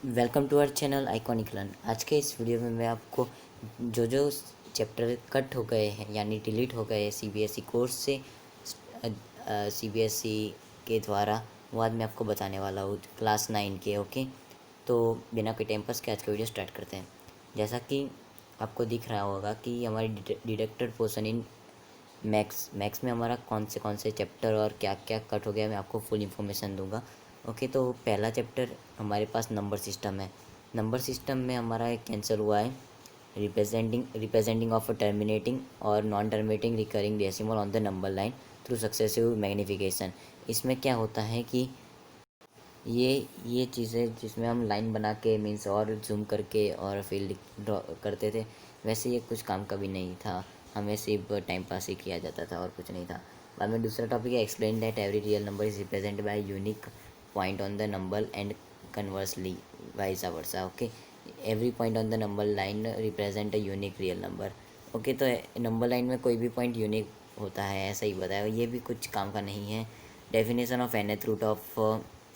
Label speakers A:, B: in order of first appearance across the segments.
A: Welcome to our channel iconic learn. आज के इस वीडियो में मैं आपको जो चैप्टर कट हो गए हैं यानी डिलीट हो गए सीबीएसई कोर्स से सीबीएसई के द्वारा, वो आज मैं आपको बताने वाला हूँ क्लास 9 के। ओके, तो बिना कोई टाइम पास के आज का वीडियो स्टार्ट करते हैं। जैसा कि आपको दिख रहा होगा कि हमारी डिडक्टेड पोर्शन इन मैथ्स में हमारा कौन से चैप्टर और क्या क्या कट हो गया, मैं आपको फुल इन्फॉर्मेशन दूंगा। ओके, तो पहला चैप्टर हमारे पास नंबर सिस्टम है। नंबर सिस्टम में हमारा एक कैंसिल हुआ है रिप्रेजेंटिंग ऑफ टर्मिनेटिंग और non terminating recurring decimal on the number line through successive magnification. इसमें क्या होता है कि ये चीज़ें जिसमें हम लाइन बना के मीन्स और जूम करके और फिर ड्रॉ करते थे, वैसे ये कुछ काम का भी नहीं था। हमें सिर्फ टाइम पास ही किया जाता था और कुछ नहीं था। बाद में दूसरा टॉपिक है explain that every real number is represent by unique point on the number and conversely vice versa. Okay, every point on the number line represent a unique real number. Okay, तो number line में कोई भी point unique होता है, ऐसा ही बताया। ये भी कुछ काम का नहीं है। Definition of nth root of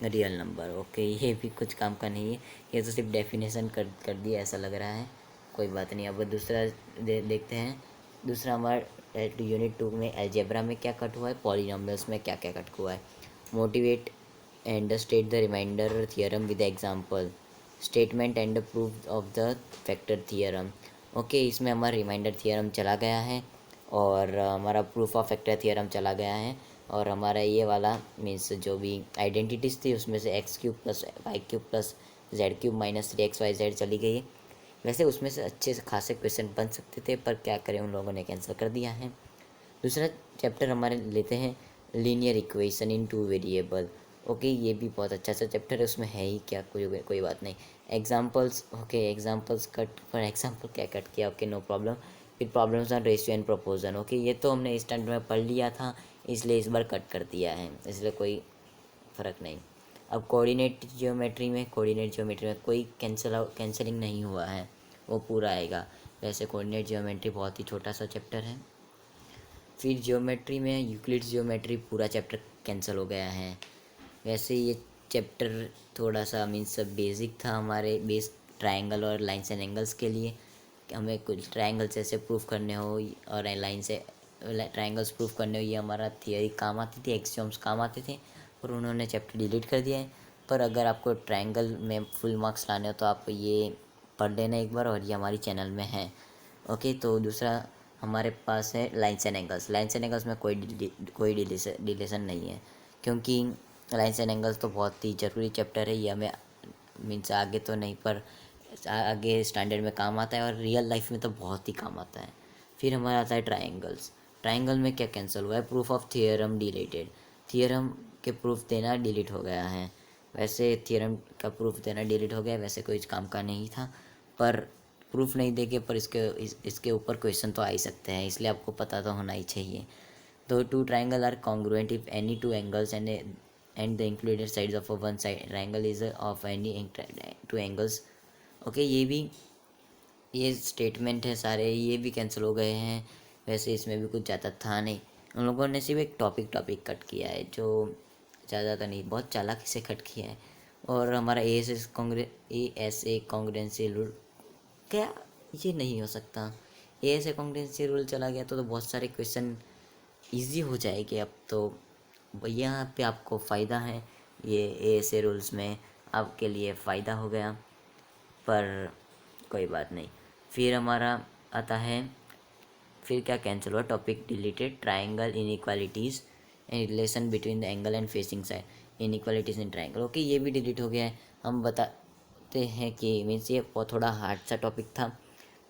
A: real number. Okay, ये भी कुछ काम का नहीं है। ये तो सिर्फ डेफिनेशन कर दिया ऐसा लग रहा है। कोई बात नहीं। अब दूसरा देखते हैं। दूसरा हमारा यूनिट 2 में अलजेब्रा में क्या कट हुआ है, पॉलीनॉमियल्स में क्या क्या कट हुआ है। Motivate and state the remainder theorem with example, statement and proof of the factor theorem. Okay, इसमें हमारा रिमाइंडर थियरम चला गया है और हमारा प्रूफ ऑफ फैक्टर थियरम चला गया है। और हमारा ये वाला मीन्स जो भी आइडेंटिटीज़ थी उसमें से x cube plus y cube plus z cube minus 3xyz चली गई है। वैसे उसमें से अच्छे से खासे क्वेश्चन बन सकते थे, पर क्या करें, उन लोगों ने कैंसिल कर दिया है। दूसरा चैप्टर हमारे लेते हैं linear equation in two variable. Okay, ये भी बहुत अच्छा सा चैप्टर है। उसमें है ही क्या, कोई बात नहीं। एग्जांपल्स, ओके, एग्जांपल्स कट पर एग्जांपल क्या कट किया, ओके, नो प्रॉब्लम। फिर problems on ratio and proportion. Okay, ये तो हमने स्टैंडर्ड में पढ़ लिया था, इसलिए इस बार कट कर दिया है, इसलिए कोई फ़र्क नहीं। अब कोऑर्डिनेट ज्योमेट्री में कोई कैंसलिंग नहीं हुआ है, वो पूरा आएगा। वैसे कोऑर्डिनेट ज्योमेट्री बहुत ही छोटा सा चैप्टर है। फिर ज्योमेट्री में यूक्लिड्स ज्योमेट्री पूरा चैप्टर कैंसिल हो गया है। वैसे ये चैप्टर थोड़ा सा मीन्स बेसिक था हमारे बेस ट्रायंगल और लाइन्स एंड एंगल्स के लिए, कि हमें कुछ ट्रायंगल्स ऐसे प्रूफ करने हो और लाइन से ट्रायंगल्स प्रूफ करने हो, ये हमारा थियरी काम आती थी, एक्सियोम्स काम आते थे। और उन्होंने चैप्टर डिलीट कर दिया है। पर अगर आपको ट्रायंगल में फुल मार्क्स लाने हो तो आप ये पढ़ लेना एक बार, और ये हमारी चैनल में है। ओके, तो दूसरा हमारे पास है lines and angles. Lines and angles में कोई डिलेशन नहीं है, क्योंकि लाइन्स एंड एंगल्स तो बहुत ही ज़रूरी चैप्टर है। ये हमें मीन्स आगे तो नहीं, पर आगे स्टैंडर्ड में काम आता है और रियल लाइफ में तो बहुत ही काम आता है। फिर हमारा आता है ट्रायंगल्स। ट्रायंगल में क्या कैंसिल हुआ है, proof of theorem deleted. Theorem के प्रूफ देना डिलीट हो गया है। वैसे थियरम का प्रूफ देना डिलीट हो गया, वैसे कोई काम का नहीं था, पर प्रूफ नहीं देके पर इसके ऊपर क्वेश्चन तो आ ही सकते हैं, इसलिए आपको पता तो होना ही चाहिए। तो two triangle are congruent if any two angles and the included sides of one side triangle is of any two angles. Okay, ये स्टेटमेंट है सारे, ये भी कैंसिल हो गए हैं। वैसे इसमें भी कुछ ज़्यादा था नहीं, उन लोगों ने सिर्फ एक टॉपिक कट किया है, जो ज़्यादा तो नहीं, बहुत चालाकी से कट किया है। और हमारा ए एस ए कॉन्ग्रेंसी रूल, क्या ये नहीं हो सकता। ए एस ए कॉन्ग्रेंसी रूल चला गया तो बहुत सारे क्वेश्चन इजी हो जाएंगे अब तो। यहाँ पे आपको फ़ायदा है, ये ए एस ए रूल्स में आपके लिए फ़ायदा हो गया, पर कोई बात नहीं। फिर हमारा आता है, फिर क्या कैंसिल हुआ, topic deleted triangle inequalities and relation between the angle and facing side inequalities in triangle. Okay, ये भी डिलीट हो गया है। हम बताते हैं कि मीन्स ये बहुत थोड़ा हार्ड सा टॉपिक था,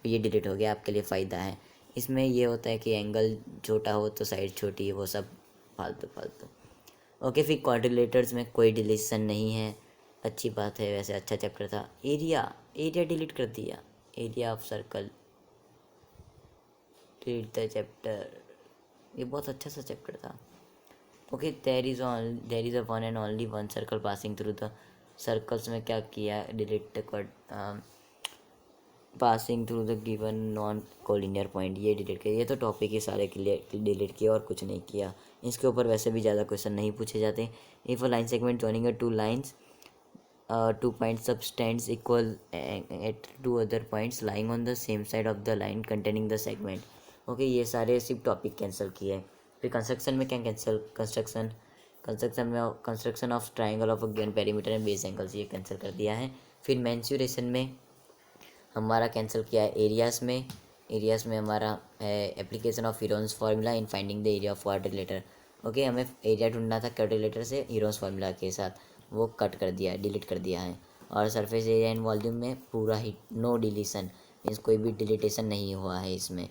A: ये डिलीट हो गया, आपके लिए फ़ायदा है। इसमें ये होता है कि एंगल छोटा हो तो साइड छोटी है, वो सब फालतू फालतू। ओके, फिर क्वाड्रिलेटर्स में कोई डिलीशन नहीं है, अच्छी बात है। वैसे अच्छा चैप्टर था। एरिया डिलीट कर दिया, area of circle delete the chapter, ये बहुत अच्छा सा चैप्टर था। Okay, there is a one and only one circle passing through the circles में क्या किया, delete passing through the given non collinear point, ये डिलीट किया। ये तो टॉपिक ही सारे डिलीट किया और कुछ नहीं किया। इसके ऊपर वैसे भी ज़्यादा क्वेश्चन नहीं पूछे जाते। If a line segment joining a two lines 2 points substance equal at 2 other points lying on the same side of the line containing the segment. Okay ये सारे सिर्फ टॉपिक कैंसिल किए हैं. फिर कंस्ट्रक्शन में क्या cancel, construction of triangle of a given perimeter and base angles ये cancel कर दिया है. फिर मेंसुरेशन में हमारा कैंसिल किया है. एरियाज़ में हमारा है application of Heron's formula in finding the area of quadrilateral. Okay हमें एरिया ढूंढना था क्वाड्रिलेटर से हीरोन्स फार्मूला के साथ, वो कट कर दिया है, डिलीट कर दिया है. और सरफेस एरिया एंड वॉल्यूम में पूरा ही नो डिलीशन, मीन्स कोई भी डिलीटेशन नहीं हुआ है इसमें.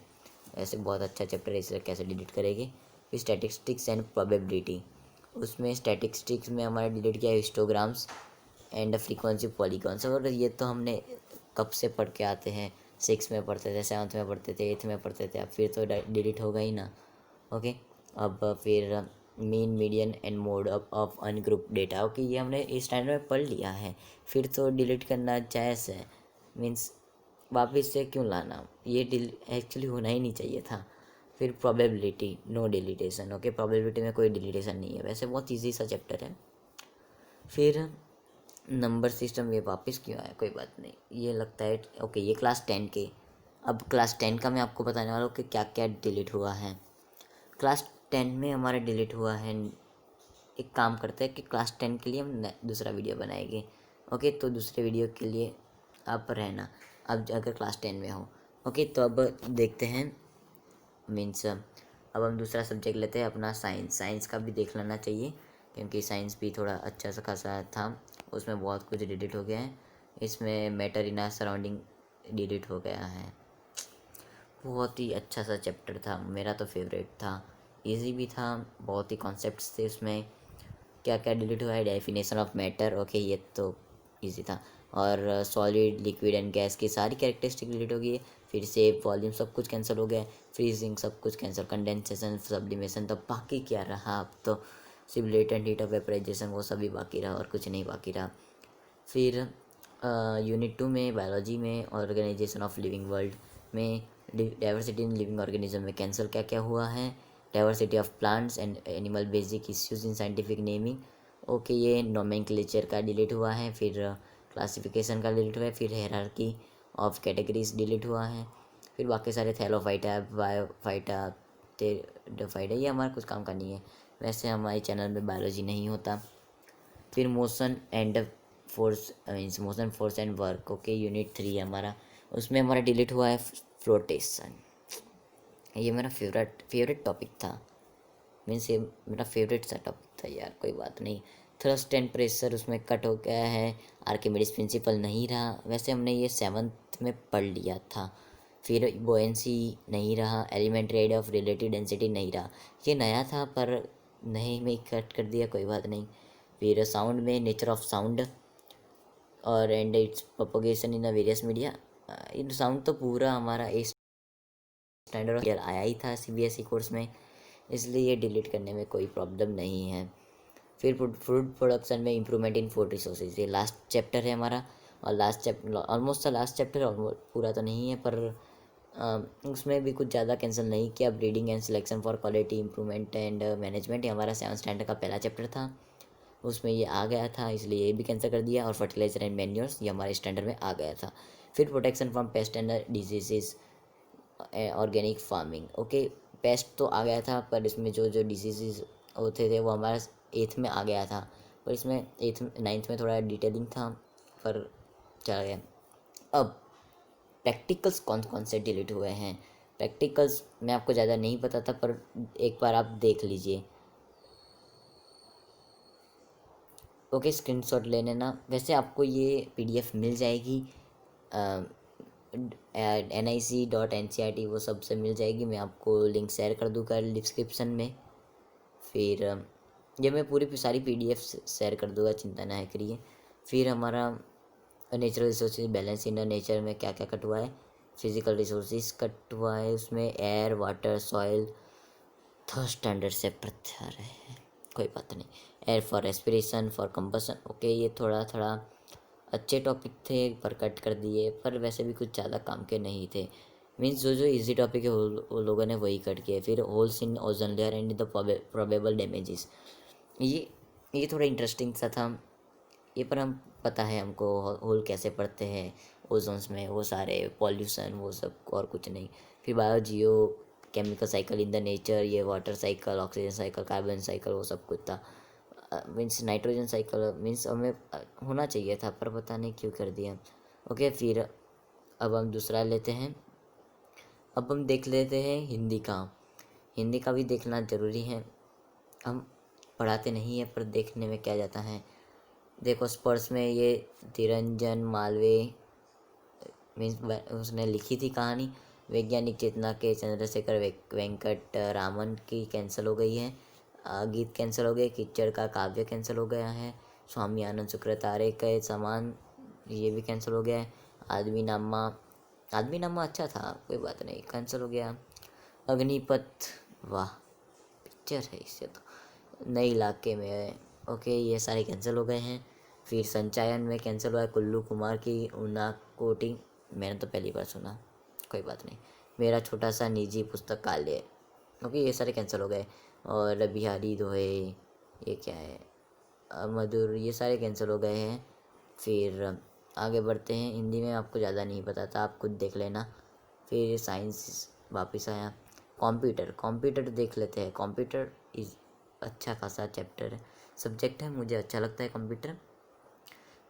A: ऐसे बहुत अच्छा चैप्टर है, इसे कैसे डिलीट करेंगे. फिर स्टैटिस्टिक्स एंड प्रोबेबिलिटी, उसमें स्टैटिस्टिक्स में हमारा डिलीट किया हिस्टोग्राम्स एंड फ्रीक्वेंसी पॉलीगॉन्स. और ये तो हमने कब से पढ़ के आते हैं, 6 में पढ़ते थे, 7th में पढ़ते थे, 8th में पढ़ते थे. अब फिर तो डिलीट होगा ही ना. ओके अब फिर mean median and mode of ungroup data. Okay ये हमने इस स्टैंडर्ड में पढ़ लिया है, फिर तो डिलीट करना जायज़ है. मीन्स वापस से क्यों लाना, ये एक्चुअली होना ही नहीं चाहिए था. फिर probability no deletion. Okay probability में कोई डिलीटेशन नहीं है, वैसे बहुत ईजी सा चैप्टर है. फिर नंबर सिस्टम ये वापस क्यों आया, कोई बात नहीं, ये लगता है. ओके ये क्लास 10 के. अब क्लास 10 का मैं आपको बताने वाला हूँ कि क्या क्या डिलीट हुआ है. क्लास 10 में हमारा डिलीट हुआ है. एक काम करते हैं कि क्लास 10 के लिए हम दूसरा वीडियो बनाएंगे. ओके तो दूसरे वीडियो के लिए आप रहना, अब अगर क्लास 10 में हो. ओके तो अब देखते हैं, मीन्स अब हम दूसरा सब्जेक्ट लेते हैं अपना साइंस का भी देख लेना चाहिए, क्योंकि साइंस भी थोड़ा अच्छा सा खासा था. उसमें बहुत कुछ डिलीट हो गया है. इसमें matter in our surrounding delete हो गया है. बहुत ही अच्छा सा चैप्टर था, मेरा तो फेवरेट था. इजी भी था, बहुत ही कॉन्सेप्ट्स थे उसमें. क्या क्या डिलीट हुआ है, डेफिनेशन ऑफ मैटर. ओके ये तो इजी था. और सॉलिड लिक्विड एंड गैस की सारी कैरेक्टरिस्टिक डिलीट हो गई है. फिर शेप वॉल्यूम सब कुछ कैंसिल हो गया. फ्रीजिंग सब कुछ कैंसिल, कंडेंसेशन सब्लिमेशन, तो बाकी क्या रहा अब तो सिर्फ लेटेंट हीट ऑफ वेपराइजेशन, वो सभी बाकी रहा और कुछ नहीं बाकी रहा. फिर यूनिट 2 में बायोलॉजी में ऑर्गेनाइजेशन ऑफ लिविंग वर्ल्ड में डाइवर्सिटी इन लिविंग ऑर्गेनिज्म में कैंसिल क्या क्या हुआ है. Diversity of plants and animal basic issues in scientific naming. Okay ये नोमेनक्लेचर का डिलीट हुआ है. फिर क्लासिफिकेशन का डिलीट हुआ है. फिर हायरार्की ऑफ कैटेगरीज डिलीट हुआ है. फिर बाकी सारे थैलोफाइटा बायोफाइटा टेरिडोफाइटा ये हमारा कुछ काम का नहीं है, वैसे हमारे चैनल में बायोलॉजी नहीं होता. फिर motion and force means motion force and work. Okay unit 3 हमारा, उसमें हमारा डिलीट हुआ है फ्लोटेशन. ये मेरा फेवरेट टॉपिक था, मीन्स ये मेरा फेवरेट सा टॉपिक था यार, कोई बात नहीं. थ्रस्ट एंड प्रेशर उसमें कट हो गया है. आर्किमिडीज प्रिंसिपल नहीं रहा, वैसे हमने ये 7th में पढ़ लिया था. फिर बोएंसी नहीं रहा. Elementary idea of relative density नहीं रहा, ये नया था पर नहीं में कट कर दिया, कोई बात नहीं. फिर साउंड में नेचर ऑफ साउंड और and it's propagation in the various media. In sound तो पूरा हमारा इस स्टैंडर्ड आया ही था CBSE कोर्स में, इसलिए ये डिलीट करने में कोई प्रॉब्लम नहीं है. फिर फूड प्रोडक्शन में इम्प्रूवमेंट इन फूड रिसोर्सेज, ये लास्ट चैप्टर है हमारा. और last chapter almost the last chapter, पूरा तो नहीं है पर उसमें भी कुछ ज़्यादा कैंसिल नहीं किया. Breeding and selection for quality improvement and management, ये हमारा 7th स्टैंडर्ड का पहला चैप्टर था, उसमें ये आ गया था, इसलिए ये भी कैंसिल कर दिया. और फर्टिलाइजर एंड मैन्योर्स ये हमारे स्टैंडर्ड में आ गया था. फिर protection from paste and diseases organic farming. Okay paste तो आ गया था, पर इसमें जो जो डिजीज़ होते थे वो हमारा 8th में आ गया था, पर इसमें 9th में थोड़ा डिटेलिंग था पर चला गया. अब प्रैक्टिकल्स कौन कौन से डिलीट हुए हैं. प्रैक्टिकल्स मैं आपको ज़्यादा नहीं पता था, पर एक बार आप देख लीजिए. ओके स्क्रीनशॉट ले लेना, वैसे आपको ये PDF मिल जाएगी nic.ncrt वो सब से मिल जाएगी. मैं आपको लिंक शेयर कर दूँगा डिस्क्रिप्शन में. फिर ये मैं पूरी सारी PDF शेयर कर दूँगा, चिंता ना करिए. फिर हमारा natural resources balance in nature में क्या क्या कट हुआ है. फिजिकल रिसोर्सेज कट हुआ है, उसमें air water soil third standard से पत्थर है, कोई बात नहीं. Air for respiration for combustion. Okay ये थोड़ा थोड़ा अच्छे टॉपिक थे पर कट कर दिए, पर वैसे भी कुछ ज़्यादा काम के नहीं थे. मीन्स जो जो इजी टॉपिक है वो लोगों ने वही कट किए. फिर holes in ozone layer and the probable damages, ये थोड़ा इंटरेस्टिंग सा था ये, पर हम पता है हमको होल कैसे पड़ते हैं ओजोन्स में, वो सारे पॉल्यूशन वो सब, और कुछ नहीं। फिर biogeochemical cycle in the nature, ये water cycle, oxygen cycle, carbon cycle, वो सब कुछ था। मीन्स नाइट्रोजन साइकिल मीन्स हमें होना चाहिए था, पर पता नहीं क्यों कर दिया। ओके, फिर अब हम दूसरा लेते हैं। अब हम देख लेते हैं हिंदी का। हिंदी का भी देखना ज़रूरी है, हम पढ़ाते नहीं हैं पर देखने में क्या जाता है। देखो स्पर्श में ये तिरंजन मालवीय मीन्स उसने लिखी थी कहानी। वैज्ञानिक चेतना के चंद्रशेखर वेंकट रामन की कैंसिल हो गई है। गीत कैंसिल हो गए। किच्चर का काव्य कैंसिल हो गया है। स्वामी आनंद शुक्राचार्य के समान ये भी कैंसिल हो गया है। आदमी नामा अच्छा था, कोई बात नहीं, कैंसिल हो गया। अग्निपथ, वाह पिक्चर है, इससे तो नए इलाके में है। ओके, ये सारे कैंसिल हो गए हैं। फिर संचायन में कैंसिल हुआ है कुल्लू कुमार की उना कोटिंग, मैंने तो पहली बार सुना, कोई बात नहीं। मेरा छोटा सा निजी पुस्तकालय, ओके ये सारे कैंसिल हो गए। और बिहारी दोहे, ये क्या है, मधुर, ये सारे कैंसिल हो गए हैं। फिर आगे बढ़ते हैं। हिंदी में आपको ज़्यादा नहीं पता था, आप खुद देख लेना। फिर साइंस वापस आया। कंप्यूटर देख लेते हैं। कंप्यूटर इज अच्छा खासा चैप्टर है, सब्जेक्ट है, मुझे अच्छा लगता है कंप्यूटर।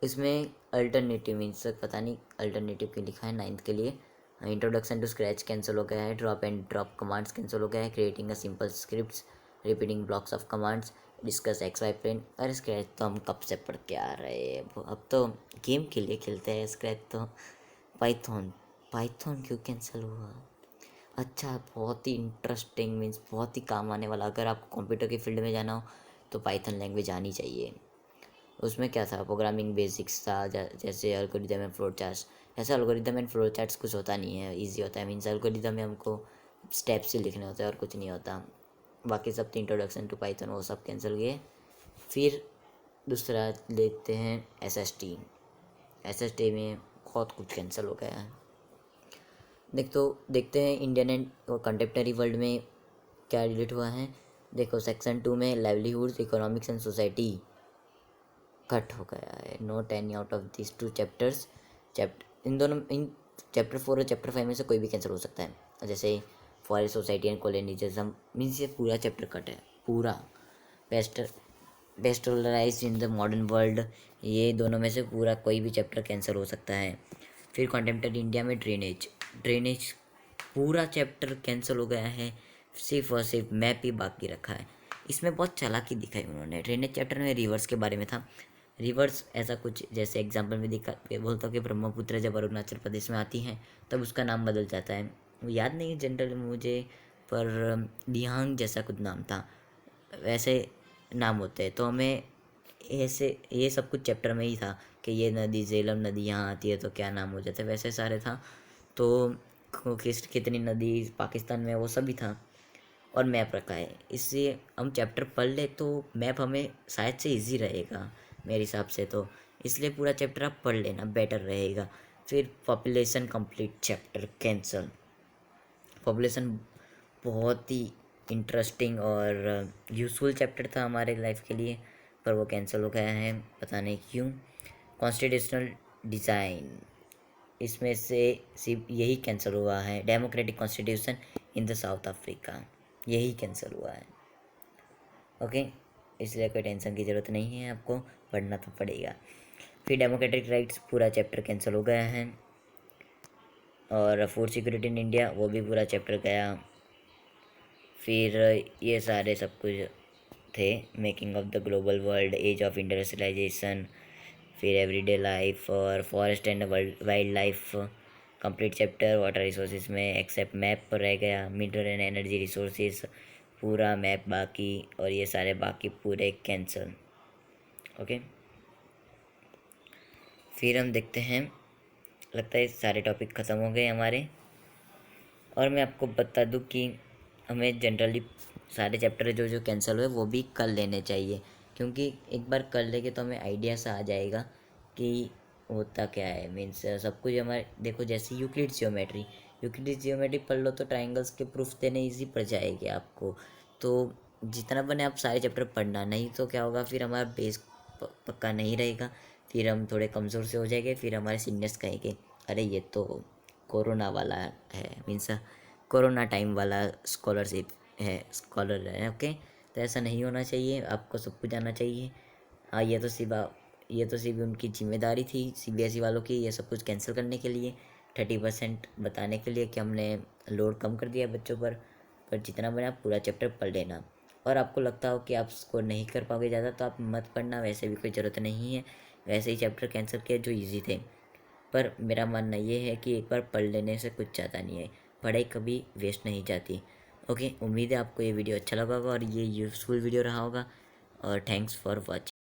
A: इसमें अल्टरनेटिव मीन्स पता नहीं अल्टरनेटिव क्यों लिखा है 9th के लिए। इंट्रोडक्शन टू स्क्रैच कैंसिल हो गया है। Drop and drop commands cancel हो गया है। Creating a simple scripts, repeating blocks of commands, discuss x y plane. अरे स्क्रैच तो हम कब से पढ़ के आ रहे हैं, अब तो गेम के लिए खेलते हैं स्क्रैच तो। पाइथन, पाइथन क्यों कैंसिल हुआ? अच्छा, बहुत ही इंटरेस्टिंग मीन्स बहुत ही काम आने वाला, अगर आपको कंप्यूटर की फील्ड में जाना हो तो पाइथन लैंग्वेज आनी चाहिए। उसमें क्या था, प्रोग्रामिंग बेसिक्स था, जैसे एल्गोरिदम एंड फ्लो चार्ट्स। ऐसा एल्गोरिदम एंड फ्लो चार्ट्स कुछ होता नहीं है, इजी होता है। मीन्स एल्गोरिदम में हमको स्टेप्स ही लिखने होते हैं और कुछ नहीं होता। बाकी सब तो इंट्रोडक्शन टू पाइथन वो सब कैंसिल किए। फिर दूसरा लेते हैं एस एस टी में बहुत कुछ कैंसिल हो गया है। देखते हैं इंडियन एंड कंटेम्प्रेरी वर्ल्ड में क्या रिलेट हुआ है। देखो सेक्शन 2 में livelihood, economics and society cut हो गया है। Not any out of this 2 chapters. In chapter 4 और चैप्टर 5 में से कोई भी कैंसिल हो सकता है। जैसे forest society and colonialism means ये पूरा चैप्टर कट है, पूरा। पेस्टोरलाइज इन द मॉडर्न वर्ल्ड, ये दोनों में से पूरा कोई भी चैप्टर कैंसिल हो सकता है। फिर कॉन्टेम्प्रेरी इंडिया में ड्रेनेज पूरा चैप्टर कैंसिल हो गया है, सिर्फ और सिर्फ मैप ही बाकी रखा है। इसमें बहुत चालाकी दिखाई उन्होंने। ड्रेनेज चैप्टर में रिवर्स के बारे में था। रिवर्स ऐसा कुछ जैसे एग्जाम्पल में दिखा बोलता हूँ कि ब्रह्मपुत्र जब अरुणाचल प्रदेश में आती है तब उसका नाम बदल जाता है, वो याद नहीं है जनरल मुझे, पर दिहांग जैसा कुछ नाम था, वैसे नाम होते हैं। तो हमें ऐसे ये सब कुछ चैप्टर में ही था कि ये नदी झेलम नदी यहाँ आती है तो क्या नाम हो जाता है, वैसे सारे था। तो कितनी नदी पाकिस्तान में, वो सभी था। और मैप रखा है, इसलिए हम चैप्टर पढ़ ले तो मैप हमें शायद से इजी रहेगा मेरे हिसाब से तो, इसलिए पूरा चैप्टर आप पढ़ लेना बेटर रहेगा। फिर population complete chapter cancel. Population बहुत ही इंटरेस्टिंग और यूज़फुल चैप्टर था हमारे लाइफ के लिए, पर वो कैंसिल हो गया है, पता नहीं क्यों। कॉन्स्टिट्यूशनल डिज़ाइन, इसमें से सिर्फ यही कैंसिल हुआ है। Democratic constitution in the south Africa, यही कैंसिल हुआ है। ओके, इसलिए कोई टेंशन की ज़रूरत नहीं है, आपको पढ़ना तो पड़ेगा। फिर डेमोक्रेटिक राइट्स पूरा चैप्टर कैंसिल हो गया है। और फूड सिक्योरिटी इन इंडिया, वो भी पूरा चैप्टर गया। फिर ये सारे सब कुछ थे। Making of the global world, age of industrialisation, फिर एवरीडे लाइफ और forest and wild life complete chapter. Water resources में एक्सेप्ट मैप रह गया। मिनरल एंड एनर्जी रिसोर्सेज पूरा मैप बाकी, और ये सारे बाकी पूरे कैंसल। ओके, फिर हम देखते हैं, लगता है सारे टॉपिक ख़त्म हो गए हमारे। और मैं आपको बता दूं कि हमें जनरली सारे चैप्टर जो जो कैंसिल हुए वो भी कर लेने चाहिए, क्योंकि एक बार कर लेंगे तो हमें आइडिया सा आ जाएगा कि होता क्या है। मीन्स सब कुछ हमारे, देखो जैसे यूक्लिड्स ज्योमेट्री पढ़ लो तो ट्राइंगल्स के प्रूफ देने ईजी पड़ जाएगी आपको। तो जितना बने आप सारे चैप्टर पढ़ना, नहीं तो क्या होगा फिर हमारा बेस पक्का नहीं रहेगा। फिर हम थोड़े कमज़ोर से हो जाएंगे, फिर हमारे सीनियर्स कहेंगे अरे ये तो कोरोना वाला है, मीन्स कोरोना टाइम वाला स्कॉलरशिप है, स्कॉलर है। ओके, तो ऐसा नहीं होना चाहिए, आपको सब कुछ आना चाहिए। हाँ, ये तो सिर्फ उनकी जिम्मेदारी थी सीबीएसई वालों की, ये सब कुछ कैंसिल करने के लिए, 30% बताने के लिए कि हमने लोड कम कर दिया बच्चों पर जितना बना पूरा चैप्टर पढ़ लेना। और आपको लगता हो कि आप स्कोर नहीं कर पाओगे ज़्यादा तो आप मत पढ़ना, वैसे भी कोई ज़रूरत नहीं है, वैसे ही चैप्टर कैंसिल किए जो ईजी थे। पर मेरा मानना ये है कि एक बार पढ़ लेने से कुछ ज़्यादा नहीं है, पढ़ाई कभी वेस्ट नहीं जाती। ओके, उम्मीद है आपको ये वीडियो अच्छा लगा होगा और ये यूज़फुल वीडियो रहा होगा, और थैंक्स फॉर वॉचिंग।